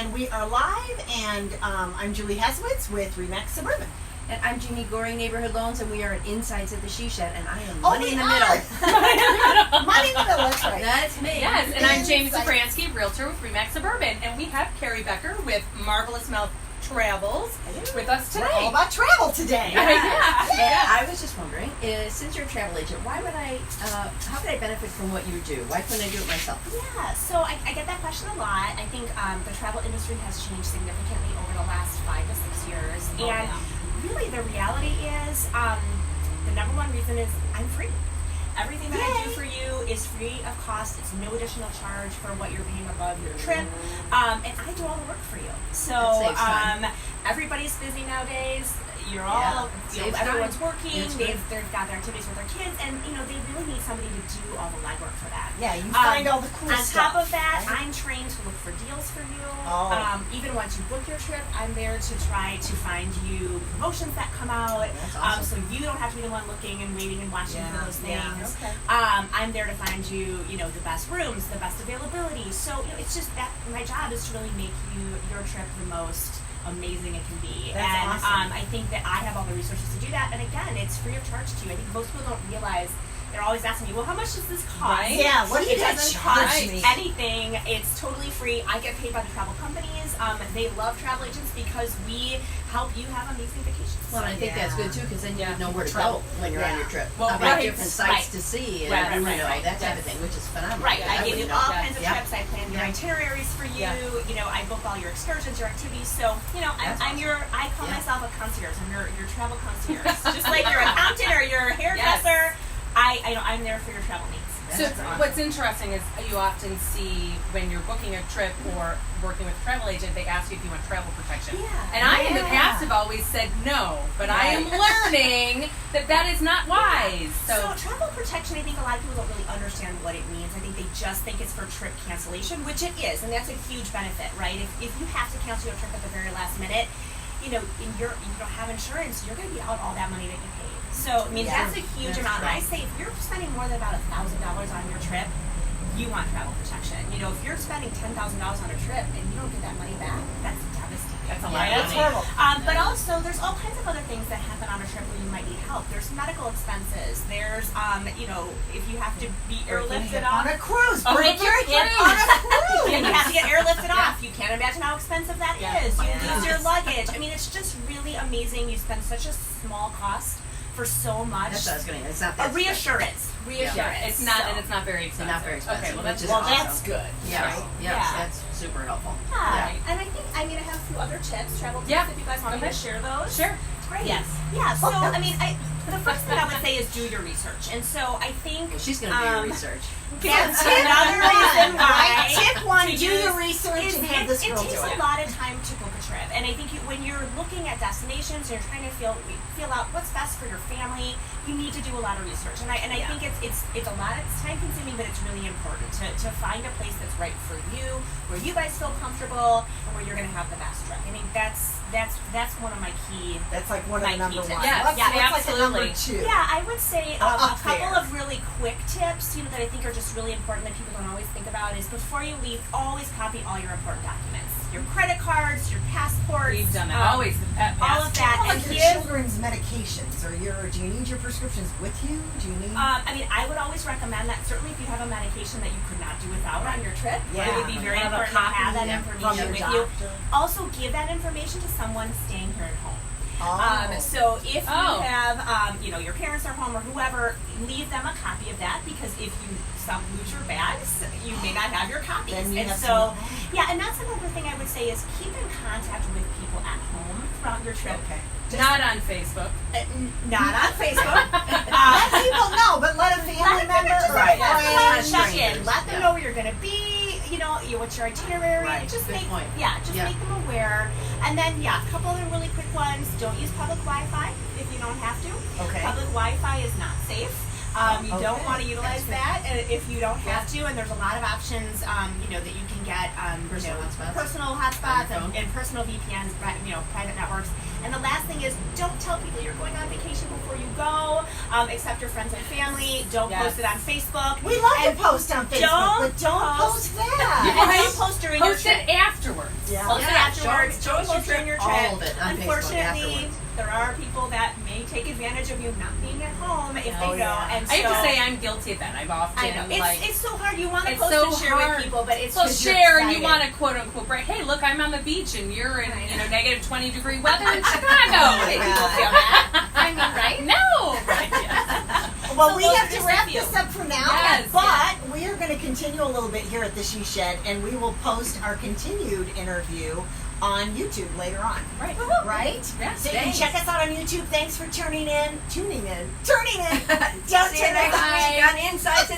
and we are live, and I'm Julie Heswitz with Remax Suburban. And I'm Jeannie Goring, Neighborhood Loans, and we are at Insides at the She Shed, and I am Money in the middle. Money in the middle, that's right. That's me. Yes, and I'm James Zabransky, Realtor with Remax Suburban, and we have Kari Becker with Marvelousmousetravels with us today. We're all about travel today. Yeah. I was just wondering, since you're a travel agent, why would how could I benefit from what you do? Why couldn't I do it myself? Yeah, so I get that question a lot. I think the travel industry has changed significantly over the last 5 to 6 years, and really the reality is the number one reason is I'm free. Everything that I do for you is free of cost. It's no additional charge for what you're paying above your trip, and I do all the work for you. So everybody's busy nowadays. You're all, everyone's working. They've got their activities with their kids, and they really need somebody to do all the legwork for that. Yeah, you find all the cool stuff. On top of that, I'm trained to look for deals for you. Even once you book your trip, I'm there to try to find you promotions that come out. That's awesome. So you don't have to be the one looking and waiting and watching for those things. Okay. I'm there to find you, the best rooms, the best availability. So it's just that my job is to really make your trip the most amazing it can be. That's awesome. I think that I have all the resources to do that, and again, it's free of charge to you. I think most people don't realize. They're always asking me, well, how much does this cost? Right? Yeah, what do you doesn't charge cost me? anything. It's totally free. I get paid by the travel companies. They love travel agents because we help you have amazing vacations. Well, and I think that's good too, because then you know where to go when you're on your trip. Well, different sites to see and that type of thing, which is phenomenal. Right, I give you all kinds of trips. I plan your Yeah. itineraries for you. I book all your excursions, your activities. So, I call myself a concierge. I'm your travel concierge. Just like your accountant or your hairdresser. I'm there for your travel needs. So what's interesting is you often see when you're booking a trip or working with a travel agent, they ask you if you want travel protection. Yeah. And I in the past have always said no, but I am learning that is not wise. So travel protection, I think a lot of people don't really understand what it means. I think they just think it's for trip cancellation, which it is, and that's a huge benefit, right? If you have to cancel your trip at the very last minute, and you don't have insurance, you're going to be out all that money that you paid. So, that's a huge amount. Right. I say if you're spending more than about $1,000 on your trip, you want travel protection. If you're spending $10,000 on a trip and you don't get that money back, that's devastating. That's a lot of That's money. horrible. But also, there's all kinds of other things that happen on a trip where you might need help. There's medical expenses. There's, if you have to be airlifted on a cruise. Bring your kid on a cruise. And You have to get airlifted off. You can't imagine how expensive that is. You lose your luggage. It's just really amazing. You spend such a small cost for so much. That's what I was going to. It's not that Reassurance. It's not, and it's not very expensive. Not very expensive. Okay, well, that's That's good. Yes, Right? that's super helpful. Yeah. And I think I have a few other tips, travel tips, if you guys want me to share those. Sure. Great. Yes. Yeah. So the first thing I would say is do your research, and so I think She's going to do your research. that's another reason why. Tip one: to do your use- research and have this It girl takes do a it. lot of time to book a trip, and I think when you're looking at destinations, and you're trying to feel out what's best for your family. You need to do a lot of research, and I think it's a lot. It's time consuming, but it's really important to find a place that's right for you, where you guys feel comfortable, and where you're going to have the best trip. I think that's one of my key. That's like one of the number one. Yes, What's like the number absolutely. two? Yeah, I would say a Up couple there. of really quick tips, that I think are just really important that people don't always think about is before you leave, always copy all your important documents. Your credit cards, your passports. We've done that. Always. All of that. Like And your children's medications, or do you need your prescriptions with you? Do you need? I would always recommend that. Certainly, if you have a medication that you could not do without on your trip, it would be very Have a important to have copy that from information your with you. doctor. Also, give that information to someone staying here at home. Oh. So if you have, your parents are home or whoever, leave them a copy of that, because if you lose your bags, you may not have your copies. Then you And have so, some- and that's another thing I would say is keep in contact with people at home throughout your trip. Okay. Not on Facebook. Not on Facebook. Let people know, but let a family member or a friend Check in. Let them Yeah. know where you're going to be. What's your itinerary. Right. Just Good point. make them aware. And then, a couple of really quick ones. Don't use public Wi-Fi if you don't have to. Okay. Public Wi-Fi is not safe. You don't want to utilize that if you don't have to. And there's a lot of options, that you can get personal hotspots and personal VPNs, private networks. And the last thing is, don't tell people you're going on vacation before you go, except your friends and family. Don't post it on Facebook. We love to post on Facebook, but don't post that. And don't post during your Post trip. it afterwards. Yeah. Post Post your during your trip, trip. all of it on Facebook Unfortunately, afterwards. there are people that may take advantage of you not being at home if Oh, they know. yeah. And so, I have to say I'm guilty of that. I've often I know like it's so hard. You want to it's post so and share hard. with people, but it's well, 'cause you're share and you excited. want to quote unquote break. Hey, look, I'm on the beach and you're in I know. negative 20-degree weather in Chicago. my People God. feel bad. I mean, right? No. Right, yes. Well, So we those have are to just wrap a few. this up for now, Yes, but we are going to continue a little bit here at the She Shed, and we will post our continued interview on YouTube later on. Right. Right? Yeah, So you can thanks. check us out on YouTube. Thanks for tuning in. Don't See you turn it next off. week on Insights.